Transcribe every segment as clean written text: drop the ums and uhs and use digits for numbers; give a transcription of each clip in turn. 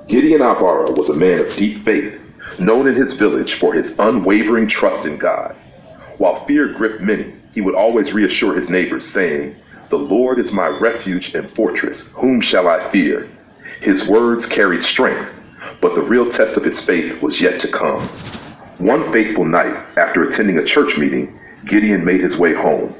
Gideon was a man of deep faith, known in his village for his unwavering trust in God. While fear gripped many, he would always reassure his neighbors, saying, "The Lord is my refuge and fortress, whom shall I fear?" His words carried strength, but the real test of his faith was yet to come. One fateful night, after attending a church meeting, Gideon made his way home.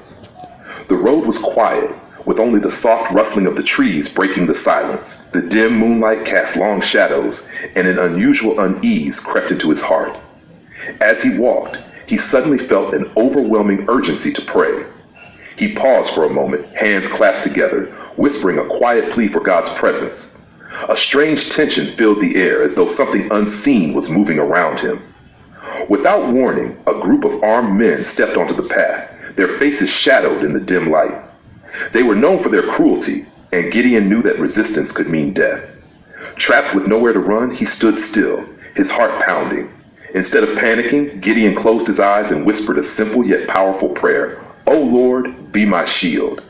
The road was quiet, with only the soft rustling of the trees breaking the silence. The dim moonlight cast long shadows, and an unusual unease crept into his heart. As he walked, he suddenly felt an overwhelming urgency to pray. He paused for a moment, hands clasped together, whispering a quiet plea for God's presence. A strange tension filled the air, as though something unseen was moving around him. Without warning, a group of armed men stepped onto the path, their faces shadowed in the dim light. They were known for their cruelty, and Gideon knew that resistance could mean death. Trapped with nowhere to run, he stood still, his heart pounding. Instead of panicking, Gideon closed his eyes and whispered a simple yet powerful prayer, "O Lord, be my shield."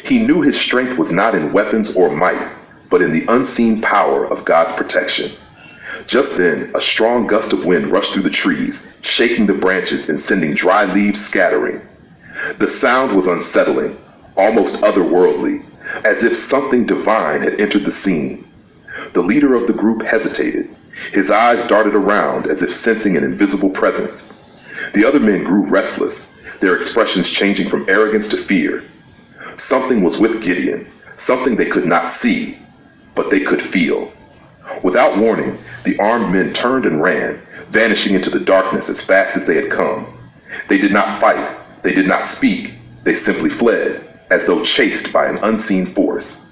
He knew his strength was not in weapons or might, but in the unseen power of God's protection. Just then, a strong gust of wind rushed through the trees, shaking the branches and sending dry leaves scattering. The sound was unsettling, almost otherworldly, as if something divine had entered the scene. The leader of the group hesitated. His eyes darted around as if sensing an invisible presence. The other men grew restless, their expressions changing from arrogance to fear. Something was with Gideon, something they could not see, but they could feel. Without warning, the armed men turned and ran, vanishing into the darkness as fast as they had come. They did not fight, they did not speak, they simply fled, as though chased by an unseen force.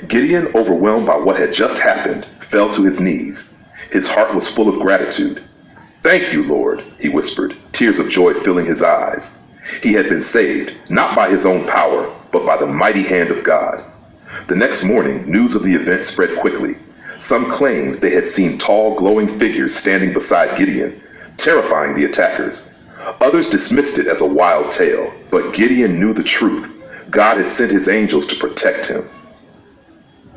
Gideon, overwhelmed by what had just happened, fell to his knees. His heart was full of gratitude. "Thank you, Lord," he whispered, tears of joy filling his eyes. He had been saved, not by his own power, but by the mighty hand of God. The next morning, news of the event spread quickly. Some claimed they had seen tall, glowing figures standing beside Gideon, terrifying the attackers. Others dismissed it as a wild tale, but Gideon knew the truth. God had sent his angels to protect him.